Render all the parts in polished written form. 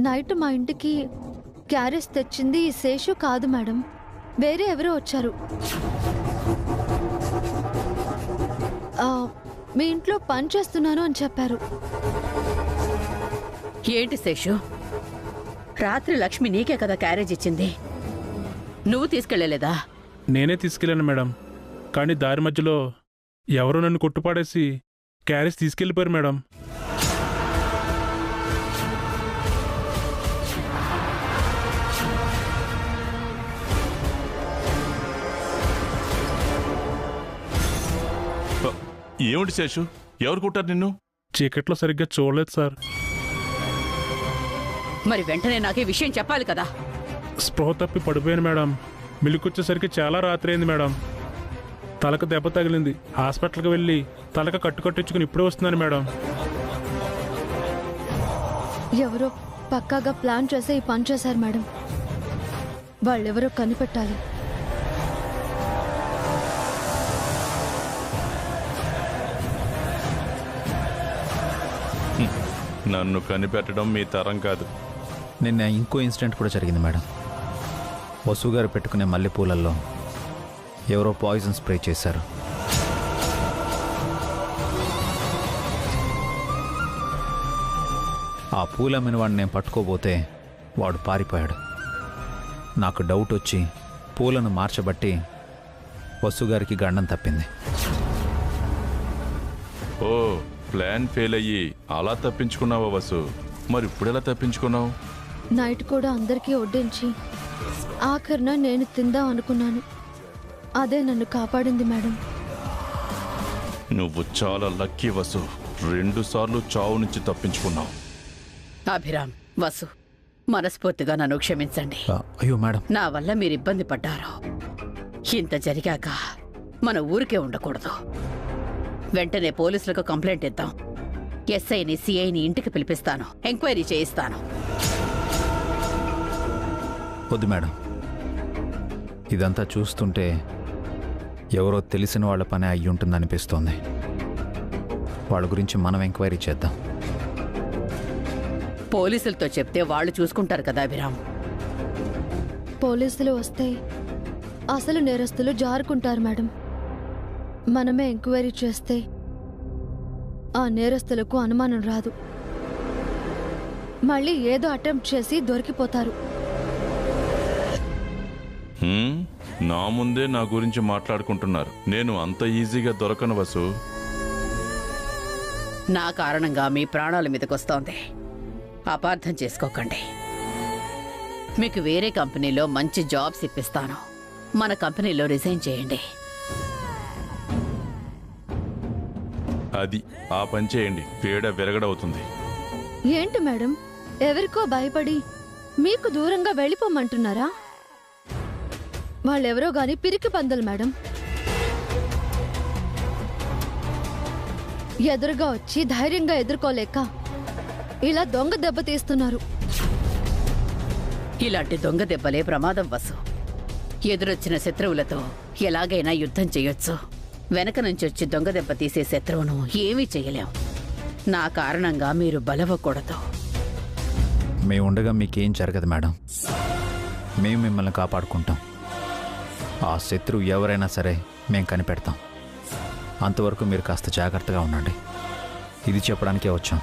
Night మా ఇంటికి carriage తెచ్చింది శేషు కాదు మేడం, వేరే ఎవరో వచ్చారు. మీ ఇంట్లో పని చేస్తున్నాను అని చెప్పారు. ఏంటి శేషు, రాత్రి లక్ష్మి నీకే కదా క్యారేజ్ ఇచ్చింది, నువ్వు తీసుకెళ్లలేదా? నేనే తీసుకెళ్ళాను మేడం, కానీ దారి మధ్యలో ఎవరో నన్ను కొట్టుపాడేసి క్యారేజ్ తీసుకెళ్ళిపోయారు మేడం. ఏమిటి శేషు, ఎవరు కొట్టారు నిన్ను? చీకట్లో సరిగ్గా చూడలేదు సార్. మరి వెంటనే నాకే విషయం చెప్పాలి కదా. స్పృహ తప్పి పడిపోయాను మేడం. మిల్లుకొచ్చేసరికి చాలా రాత్రి అయింది మేడం. తలకు దెబ్బ తగిలింది, హాస్పిటల్కి వెళ్ళి తలకు కట్టుకట్టించుకుని ఇప్పుడే వస్తున్నాను మేడం. ఎవరో పక్కాగా ప్లాన్ చేసి ఈ పని చేశారు మేడం. వాళ్ళెవరో కనిపెట్టాలి. నన్ను కనిపెట్టడం మీ తరం కాదు. నిన్న ఇంకో ఇన్సిడెంట్ కూడా జరిగింది మేడం. వసు గారు పెట్టుకునే మల్లెపూలల్లో ఎవరో పాయిజన్ స్ప్రే చేశారు. ఆ పూలమ్మిన వాడిని నేను పట్టుకోబోతే వాడు పారిపోయాడు. నాకు డౌట్ వచ్చి పూలను మార్చబట్టి వసు గారికి గండం తప్పింది. ఓ, ప్లాన్ ఫెయిల్ అయ్యి అలా తప్పించుకున్నావా వసు? మరి ఇప్పుడెలా తప్పించుకున్నావు? నైట్ కూడా అందరికీ వడ్డించి ఆఖరిన నేను తిందాం అనుకున్నాను. అదే నన్ను కాపాడింది మేడం. నువ్వు చాలా లక్కీ వసు, 2 సార్లు చావు నుంచి తప్పించుకున్నావు. అభిరామ్, వసు, మనస్ఫూర్తిగా నన్ను క్షమించండి. అయ్యో మేడం, నా వల్ల మీరు ఇబ్బంది పడ్డారు. ఇంత జరిగాక మన ఊరికే ఉండకూడదు. వెంటనే పోలీసులకు కంప్లైంట్ ఇద్దాం. ఎస్ఐని సిఐని ఇంటికి పిలిపిస్తాను, ఎంక్వైరీ చేయిస్తాను. వద్దు మేడం, ఇదంతా చూస్తుంటే ఎవరో తెలిసిన వాళ్ళ పని అయ్యి ఉంటుందనిపిస్తోంది. వాళ్ళ గురించి మనం ఎంక్వైరీ చేద్దాం. పోలీసులతో చెప్తే వాళ్ళు చూసుకుంటారు కదా అభిరామ్. పోలీసులు వస్తే అసలు నేరస్తులు జారుకుంటారు మేడం. మనమే ఎంక్వైరీ చేస్తే ఆ నేరస్తులకు అనుమానం రాదు. మళ్ళీ ఏదో అటెంప్ట్ చేసి దొరికిపోతారు. నా ముందే నా గురించి మాట్లాడుకుంటున్నారు. నేను అంత ఈజీగా దొరకను వసు. నా కారణంగా మీ ప్రాణాల మీదకొస్తోంది, అపార్థం చేసుకోకండి. మీకు వేరే కంపెనీలో మంచి జాబ్స్ ఇప్పిస్తాను. మన కంపెనీలో రిజైన్ చేయండి. అది ఆ పని చేయండి, పీడ విరగడవుతుంది. ఏంటి మేడం, ఎవరికో భయపడి మీకు దూరంగా వెళ్ళిపోమంటున్నారా? వాళ్ళెవరో గాని పిరికి పందలు మేడం. ఎదురుగా వచ్చి ధైర్యంగా ఎదుర్కోలేక ఇలా దొంగ దెబ్బ తీస్తున్నారు. ఇలాంటి దొంగ దెబ్బలే ప్రమాదం వసు. ఎదురొచ్చిన శత్రువులతో ఎలాగైనా యుద్ధం చేయొచ్చు. వెనక నుంచి వచ్చి దొంగ దెబ్బ తీసే శత్రువును ఏమీ చేయలేం. నా కారణంగా మీరు బలవ్వకూడదు. మేముండగా మీకేం జరగదు మేడం. మేము మిమ్మల్ని కాపాడుకుంటాం. ఆ శత్రువు ఎవరైనా సరే మేము కనిపెడతాం. అంతవరకు మీరు కాస్త జాగ్రత్తగా ఉండండి. ఇది చెప్పడానికే వచ్చాం.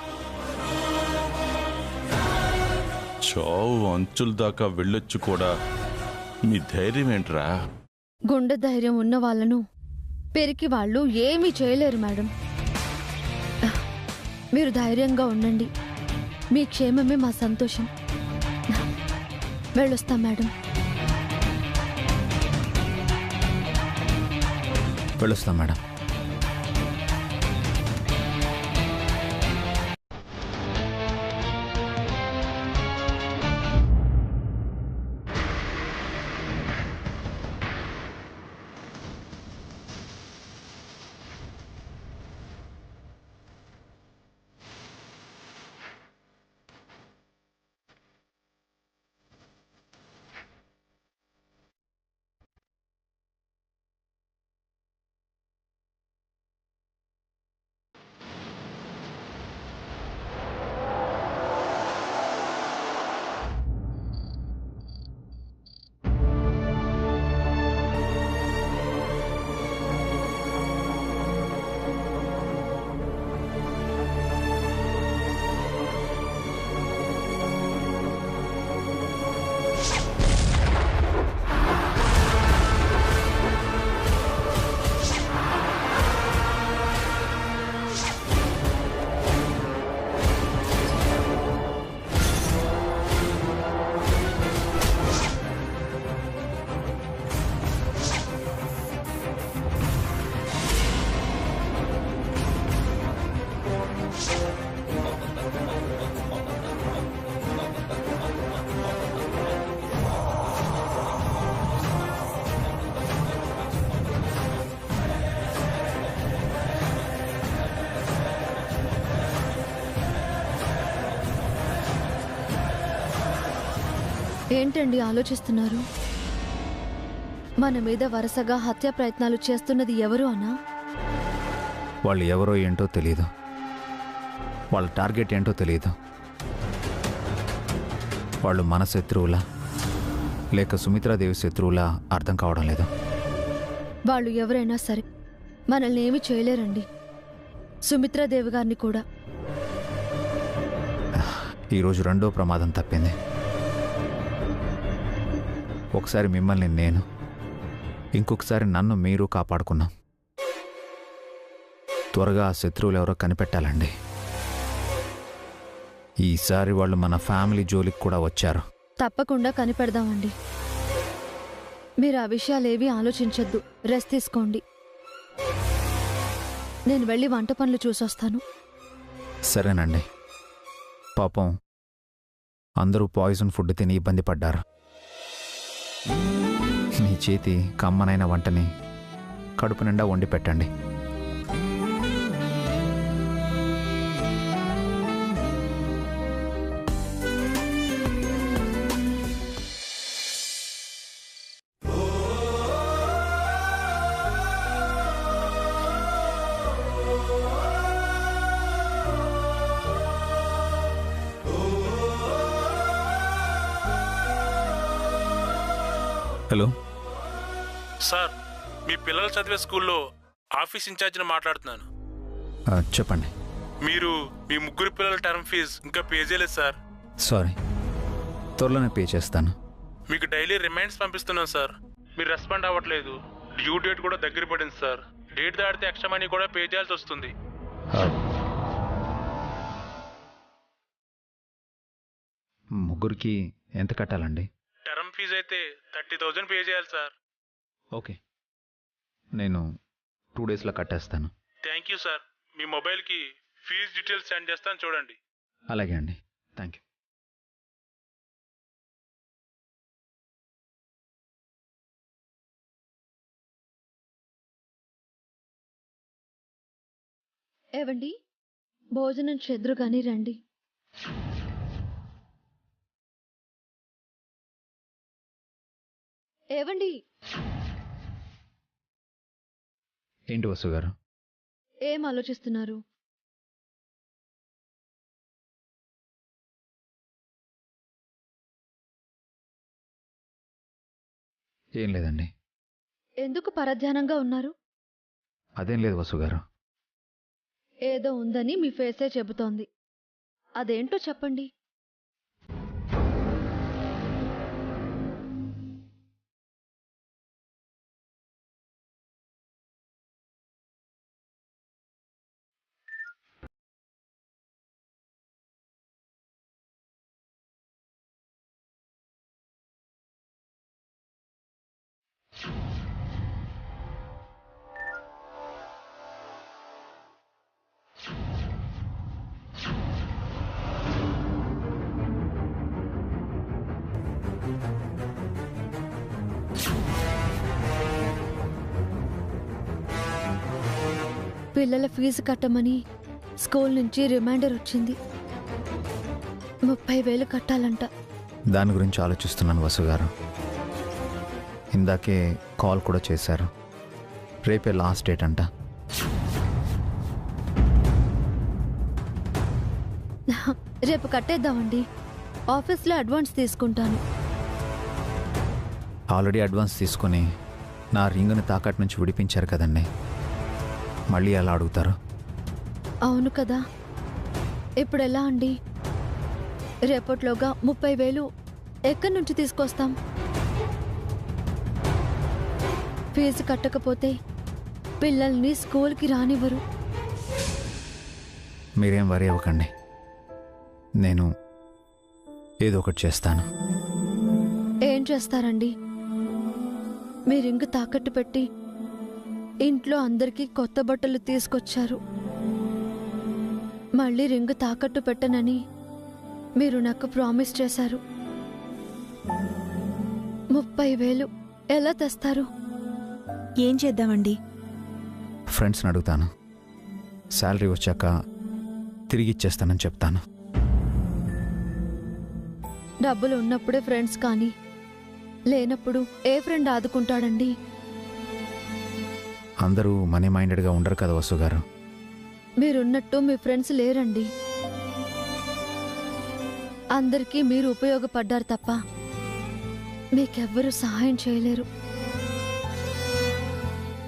చావు అంచుల దాకా వెళ్ళొచ్చు కూడా. మీ ధైర్యం ఏంట్రా? గుండె ధైర్యం ఉన్న వాళ్ళను పెరికి వాళ్ళు ఏమీ చేయలేరు మేడం. మీరు ధైర్యంగా ఉండండి. మీ క్షేమమే మా సంతోషం. వెళ్ళొస్తాం మేడం. వెళ్ళొస్తాం మేడం. ఏంటండి ఆలోచిస్తున్నారు? మన మీద వరుసగా హత్య ప్రయత్నాలు చేస్తున్నది ఎవరు అనా? వాళ్ళు ఎవరో ఏంటో తెలియదు, వాళ్ళ టార్గెట్ ఏంటో తెలియదు. వాళ్ళు మన శత్రువులా లేక సుమిత్రాదేవి శత్రువులా అర్థం కావడం లేదు. వాళ్ళు ఎవరైనా సరే మనల్ని ఏమీ చేయలేరండి, సుమిత్రాదేవి గారిని కూడా. ఈరోజు రెండో ప్రమాదం తప్పింది. ఒకసారి మిమ్మల్ని నేను, ఇంకొకసారి నన్ను మీరు కాపాడుకున్నాం. త్వరగా ఆ శత్రువులు ఎవరో కనిపెట్టాలండి. ఈసారి వాళ్ళు మన ఫ్యామిలీ జోలికి కూడా వచ్చారు. తప్పకుండా కనిపెడదామండి. మీరు ఆ విషయాలేవీ ఆలోచించొద్దు, రెస్ట్ తీసుకోండి. నేను వెళ్ళి వంట పనులు చూసొస్తాను. సరేనండి. పాపం అందరూ పాయిజన్ ఫుడ్ తిని ఇబ్బంది పడ్డారు. మీ చేతి కమ్మనైన వంటని కడుపు నిండా వండి పెట్టండి. హలో సార్, మీ పిల్లలు చదివే స్కూల్లో ఆఫీస్ ఇన్ఛార్జిని మాట్లాడుతున్నాను. చెప్పండి. మీరు మీ ముగ్గురు పిల్లల టర్మ్ ఫీజు ఇంకా పే చేయలేదు సార్. సారీ, త్వరలోనే పే చేస్తాను. మీకు డైలీ రిమైండ్స్ పంపిస్తున్నాను సార్, మీరు రెస్పాండ్ అవ్వట్లేదు. డ్యూ డేట్ కూడా దగ్గర పడింది సార్. డేట్ దాటితే ఎక్స్ట్రా మనీ కూడా పే చేయాల్సి వస్తుంది. ముగ్గురికి ఎంత కట్టాలండి? టర్మ్ ఫీజు అయితే 30,000 పే చేయాలి సార్. ఓకే, నేను 2 డేస్లో కట్టేస్తాను. Thank you sir. మీ మొబైల్కి ఫీజు డీటెయిల్స్ సెండ్ చేస్తాను, చూడండి. అలాగే అండి, థ్యాంక్ యూ. ఏవండి, భోజనం చెద్దురుగాని రండి. ఏవండి, ఏంటి వసు గారు? ఏం ఆలోచిస్తున్నారు? ఏం లేదండి. ఎందుకు పరధ్యానంగా ఉన్నారు? అదేం లేదు వసు గారు. ఏదో ఉందని మీ ఫేసే చెబుతోంది. అదేంటో చెప్పండి. పిల్లల ఫీజు కట్టమని స్కూల్ నుంచి రిమైండర్ వచ్చింది. 30,000 కట్టాలంట. దాని గురించి ఆలోచిస్తున్నాను వసు గారు. ఇందాకే కాల్ కూడా చేశారు. రేపే లాస్ట్ డేట్ అంట. రేపు కట్టేద్దామండి. ఆఫీస్లో అడ్వాన్స్ తీసుకుంటాను. ఆల్రెడీ అడ్వాన్స్ తీసుకొని నా రింగుని తాకట్టు నుంచి విడిపించారు కదండి, మళ్ళీ ఎలా అడుగుతారు? అవును కదా. ఇప్పుడు ఎలా అండి? రేపట్లోగా 30,000 ఎక్కడి నుంచి తీసుకొస్తాం? ఫీజు కట్టకపోతే పిల్లల్ని స్కూల్కి రానివ్వరు. మీరేం వరి అవ్వకండి, నేను ఏదో ఒకటి చేస్తాను. ఏం చేస్తారండి? మీరు ఇంక తాకట్టు పెట్టి ఇంట్లో అందరికీ కొత్త బట్టలు తీసుకొచ్చారు. మళ్ళీ రింగు తాకట్టు పెట్టనని మీరు నాకు ప్రామిస్ చేశారు. 30,000 ఎలా తెస్తారు? ఏం చేద్దామండి? ఫ్రెండ్స్ని అడుగుతాను. శాలరీ వచ్చాక తిరిగి ఇచ్చేస్తానని చెప్తాను. డబ్బులు ఉన్నప్పుడే ఫ్రెండ్స్ కానీ లేనప్పుడు ఏ ఫ్రెండ్ ఆదుకుంటాడండి? అందరూ మనీ మైండెడ్గా ఉండరు కదా వసు గారు. మీరున్నట్టు మీ ఫ్రెండ్స్ లేరండి. అందరికీ మీరు ఉపయోగపడ్డారు తప్ప మీకెవ్వరూ సహాయం చేయలేరు.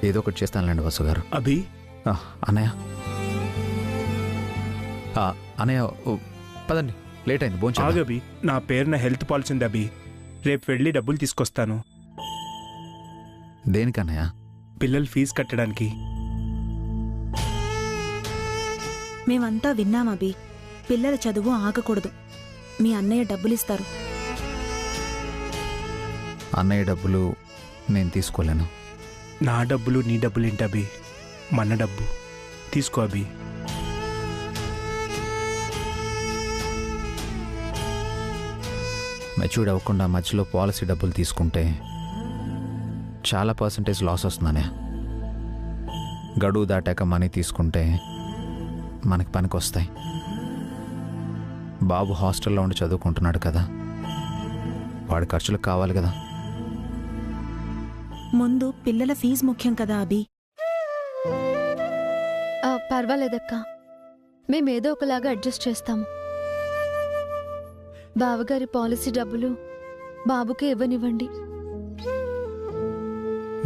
ఏదో ఒకటి చేస్తానులేండి వసు గారు. అభి, అన్నయ్య అన్నయ్య పదండి, లేట్ అయింది. భోంచేద్దాం. ఆగభి, నా పేరున హెల్త్ పాలసీ ఉంది అభి. రేపు వెళ్ళి డబ్బులు తీసుకొస్తాను. దేనికన్నయ్య? పిల్లలు ఫీజు కట్టడానికి. మేమంతా విన్నాం అభి. పిల్లల చదువు ఆగకూడదు. మీ అన్నయ్య డబ్బులిస్తారు. అన్నయ్య డబ్బులు నేను తీసుకోలేను. నా డబ్బులు నీ డబ్బులు ఏంటి అభి? మన డబ్బు తీసుకో అభి. మెచ్యూర్డ్ అవ్వకుండా మధ్యలో పాలసీ డబ్బులు తీసుకుంటే చాలా పర్సంటేజ్ లాస్ వస్తుందనే. గడువు దాటాక మనీ తీసుకుంటే మనకి పనికి వస్తాయి. బాబు హాస్టల్లో ఉండి చదువుకుంటున్నాడు కదా, వాడి ఖర్చులకు కావాలి కదా. ముందు పిల్లల ఫీజు ముఖ్యం కదా అభి. పర్వాలేదక్క, మేమేదో ఒకలాగా అడ్జస్ట్ చేస్తాము. బావగారి పాలసీ డబ్బులు బాబుకే ఇవ్వనివ్వండి.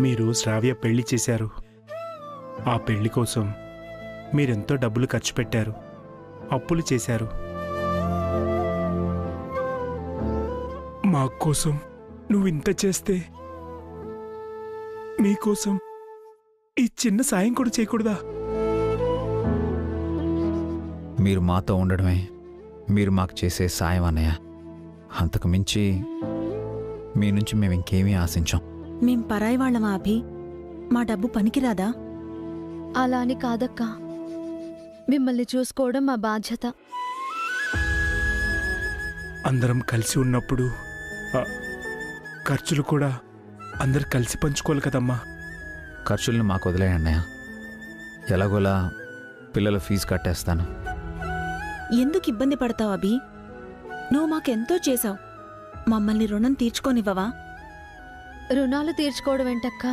మీరు శ్రావ్య పెళ్లి చేశారు. ఆ పెళ్లి కోసం మీరెంతో డబ్బులు ఖర్చు పెట్టారు, అప్పులు చేశారు. మా కోసం నువ్వు ఇంత చేస్తే మీకోసం ఈ చిన్న సాయం కూడా చేయకూడదా? మీరు మాతో ఉండడమే మీరు మాకు చేసే సాయం అన్నయ్య. అంతకు మించి మీ నుంచి మేము ఇంకేమీ ఆశించాం. మేం పరాయి వాళ్ళమా అభి? మా డబ్బు పనికిరాదా? అలా అని కాదక్క, మిమ్మల్ని చూసుకోవడం మా బాధ్యత. అందరం కలిసి ఉన్నప్పుడు ఖర్చులు కూడా అందరు కలిసి పంచుకోవాలి కదమ్మా. ఖర్చుల్ని మాకు వదిలేయండి అన్నయ్య. ఎలాగోలా పిల్లల ఫీజు కట్టేస్తాను. ఎందుకు ఇబ్బంది పడతావు అభి? నువ్వు మాకెంతో చేశావు. మమ్మల్ని రుణం తీర్చుకోనివ్వవా? రుణాలు తీర్చుకోవడం ఏంటక్క?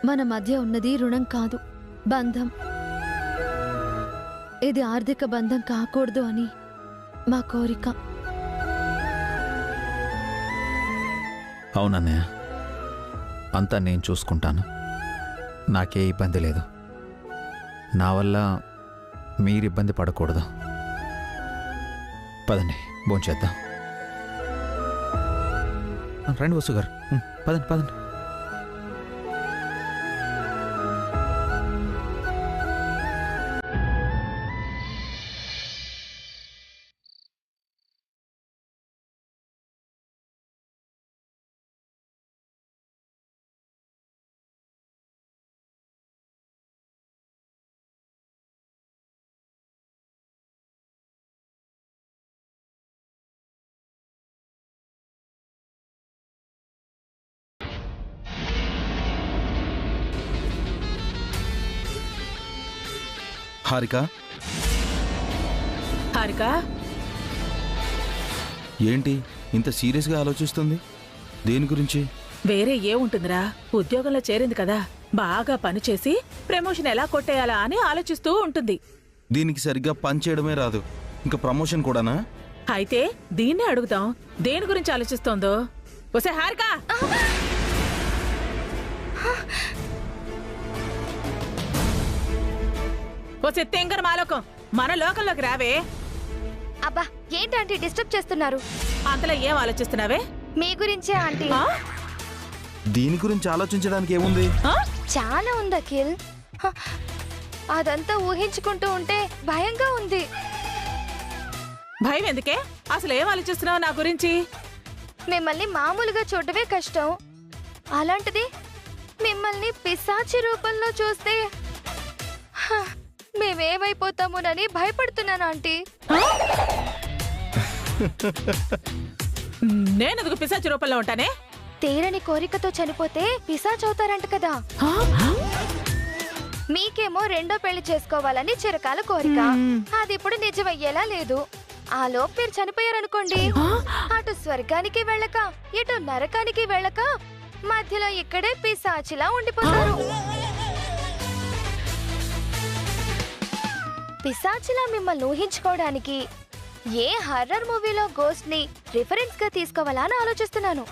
మన మధ్య ఉన్నది రుణం కాదు, బంధం. ఇది ఆర్థిక బంధం కాకూడదు అని మా కోరిక. అవునన్నయ్య, అంతా నేను చూసుకుంటాను. నాకే ఇబ్బంది లేదు. నా వల్ల మీరు ఇబ్బంది పడకూడదు. పదండి, భోంచేద్దాం. రండి వసు గారు, పదండి పదండి. హారిక, హారిక, ఏంటి ఇంత సీరియస్గా ఆలోచిస్తుంది? దేని గురించి? వేరే ఏముంటుందిరా, ఉద్యోగంలో చేరింది కదా, బాగా పనిచేసి ప్రమోషన్ ఎలా కొట్టేయాలా అని ఆలోచిస్తూ ఉంటుంది. దీనికి సరిగ్గా పని చేయడమే రాదు, ఇంకా ప్రమోషన్ కూడానా? అయితే దీన్నే అడుగుదాం, దేని గురించి ఆలోచిస్తోందో. ఒసే హారిక, ఒసే తెంగర మాలోకం, మన లోకంలోకి రావే. అబ్బా, ఏంటంటే డిస్టర్బ్ చేస్తున్నారు? అంతలో ఏం ఆలోచిస్తున్నావే? మీ గురించే ఆంటీ. దీని గురించి ఆలోచించడానికి ఏముంది? చాలా ఉంది అఖిల్. అదంతా ఊహించుకుంటూ ఉంటే భయంగా ఉంది. భయం ఎందుకే? అసలు ఏం ఆలోచిస్తున్నావు నా గురించి? మిమ్మల్ని మామూలుగా చూడటమే కష్టం, అలాంటిది మిమ్మల్ని పిశాచి రూపంలో చూస్తే మేమేమైపోతామోనని భయపడుతున్నాను ఆంటీ. నేనెందుకు పిశాచి రూపంలో ఉంటానే? తీరని కోరికతో చనిపోతే పిశాచవుతారంట కదా. మీకేమో రెండో పెళ్లి చేసుకోవాలని చిరకాల కోరిక, అది ఇప్పుడు నిజమయ్యేలా లేదు. ఆ లోపు మీరు చనిపోయారనుకోండి, అటు స్వర్గానికి వెళ్ళక ఇటు నరకానికి వెళ్ళక మధ్యలో ఇక్కడే పిశాచిలా ఉండిపోతారు. పిశాచిలా మిమ్మల్ని ఊహించుకోవడానికి ఏ హర్రర్ మూవీలో గోస్ట్ ని రిఫరెన్స్ గా తీసుకోవాలా అని ఆలోచిస్తున్నాను.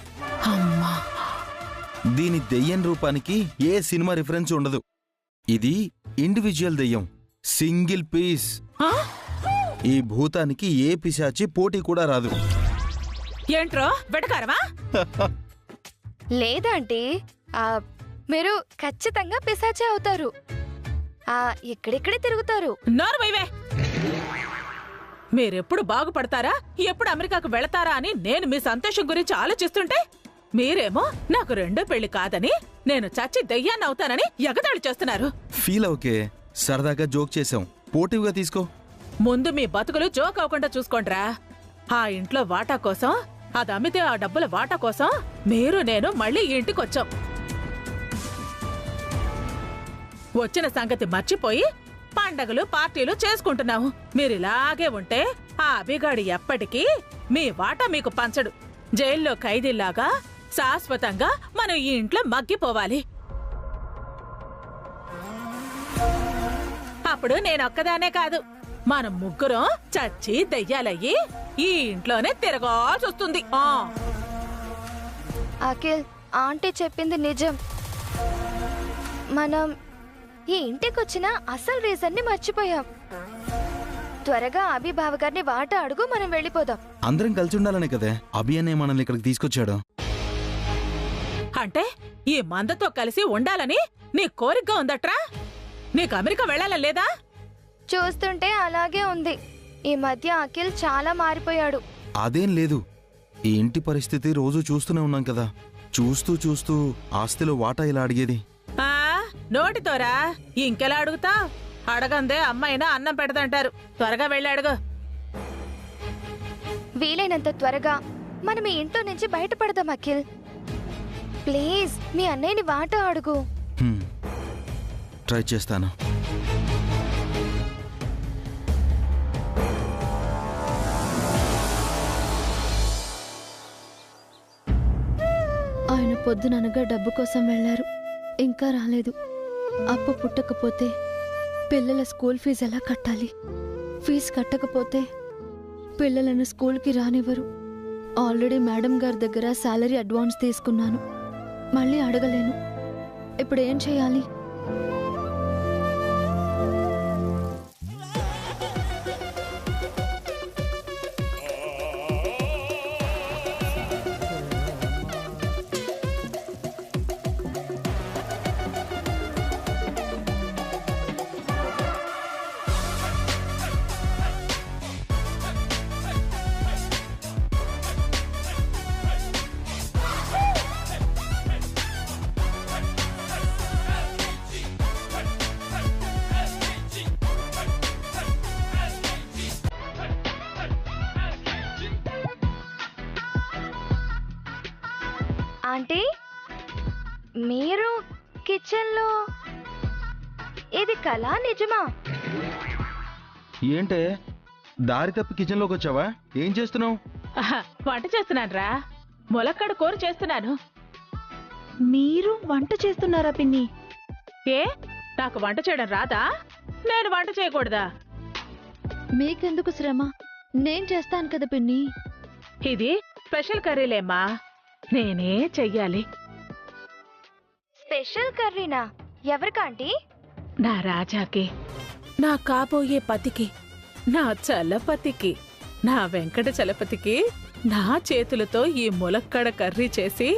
దీని దెయ్యం రూపానికి ఏ సినిమా రిఫరెన్స్ ఉండదు. ఇది ఇండివిజువల్ దెయ్యం, సింగిల్ పీస్. ఈ భూతానికి ఏ పిశాచి పోటీ కూడా రాదు. ఏంట్రో వెటకారమా? లేదంటే మీరు ఖచ్చితంగా పిశాచే అవుతారు. ఇక్కడిక్కడే తిరుగుతారు. నోరు వైవే. మీరెప్పుడు బాగుపడతారా, ఎప్పుడు అమెరికాకు వెళతారా అని నేను మీ సంతోషం గురించి ఆలోచిస్తుంటే మీరేమో నాకు రెండో పెళ్లి కాదని, నేను చచ్చి దెయ్యాన్ని అవుతానని ఎగతాళి చేస్తున్నారు. ఫీల్ ఓకే, సరదాగా జోక్ చేసాం, పోటీవ్గా తీసుకో. ముందు మీ బతుకులు జోక్ అవ్వకుండా చూసుకోండ్రా. ఆ ఇంట్లో వాటా కోసం, అది అమ్మితే ఆ డబ్బుల వాటా కోసం మీరు నేను మళ్ళీ ఈ ఇంటికొచ్చాం. వచ్చిన సంగతి మర్చిపోయి పండగలు పార్టీలు చేసుకుంటున్నాము. మీరిలాగే ఉంటే ఆ అభిగాడి ఎప్పటికీ మీ వాటా మీకు పంచడు. జైల్లో ఖైదీలాగా శాశ్వతంగా మనం ఈ ఇంట్లో మగ్గిపోవాలి. అప్పుడు నేనొక్కదానే కాదు, మనం ముగ్గురం చచ్చి దెయ్యాలయ్యి ఈ ఇంట్లోనే తిరగాల్సి వస్తుంది. అఖిల్, ఆంటీ చెప్పింది నిజం. మనం ఈ ఇంటికొచ్చిన అసలు రీజన్ ని మర్చిపోయాం. త్వరగా అభి బావగారిని వాటా అడుగు, మనం వెళ్ళిపోదాం. అందరం కలిసి ఉండాలనే కదే అభి అనే మనల్ని ఇక్కడికి తీసుకొచ్చాడు. అంటే ఈ మందతో కలిసి ఉండాలని నీ కోరికగా ఉందట్రా? నీకు అమెరికా వెళ్ళాలని లేదా? చూస్తుంటే అలాగే ఉంది. ఈ మధ్య అఖిల్ చాలా మారిపోయాడు. అదేం లేదు, ఈ ఇంటి పరిస్థితి రోజు చూస్తూనే ఉన్నాం కదా. చూస్తూ చూస్తూ ఆస్తిలో వాటా ఇలా అడిగేది. నోటితోరా ఇంకెలా అడుగుతా? అడగందే అమ్మాయినా అన్నం పెడదంటారు. త్వరగా వెళ్ళి అడుగు. వీలైనంత త్వరగా మనం ఈ ఇంట్లో నుంచి బయటపడదాం అఖిల్. ప్లీజ్ మీ అన్నయ్యని వాటా అడుగు. ట్రై చేస్తాను. ఆయన పొద్దుననగా డబ్బు కోసం వెళ్లారు, ఇంకా రాలేదు. అప్పు పుట్టకపోతే పిల్లల స్కూల్ ఫీజు ఎలా కట్టాలి? ఫీజు కట్టకపోతే పిల్లలను స్కూల్కి రానివ్వరు. ఆల్రెడీ మేడం గారి దగ్గర శాలరీ అడ్వాన్స్ తీసుకున్నాను, మళ్ళీ అడగలేను. ఇప్పుడు ఏం చేయాలి? ఆంటీ, మీరు కిచెన్లో, ఇది కళా నిజమా? ఏంటే దారి తప్పి కిచెన్లోకి వచ్చావా? ఏం చేస్తున్నావు? వంట చేస్తున్నానురా. ములక్కాడ కూర చేస్తున్నాను. మీరు వంట చేస్తున్నారా పిన్ని? ఏ, నాకు వంట చేయడం రాదా? నేను వంట చేయకూడదా? మీకెందుకు శ్రమ, నేను చేస్తాను కదా పిన్ని. ఇది స్పెషల్ కర్రీలేమ్మా, నేనే చెయ్యాలి. స్పెషల్ కర్రీనా? ఎవరికాంటీ? నా రాజాకి, నా కాబోయే పతికి, నా చలపతికి, నా వెంకట చలపతికి నా చేతులతో ఈ ములక్కడ కర్రీ చేసి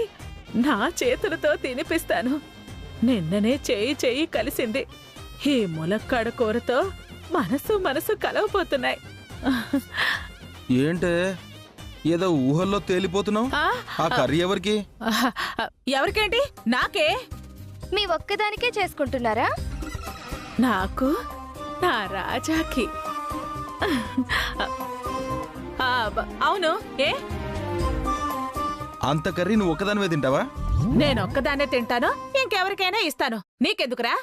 నా చేతులతో తినిపిస్తాను. నిన్ననే చేయి కలిసింది. ఈ ములక్కడ కూరతో మనసు కలవపోతున్నాయి. ఏంటే ఏదో ఊహల్లో తేలిపోతున్నావు? ఆ కర్రీ ఎవరికి? ఎవరికేంటి? నాకే. మీ ఒక్కదానికే చేసుకుంటున్నారా? నాకు, నా రాజాకి. అవును. ఏ, అంత కర్రీ నువ్వు ఒక్కదానివే తింటావా? నేనొక్కదాన్నే తింటాను, ఇంకెవరికైనా ఇస్తాను. నీకెందుకురా?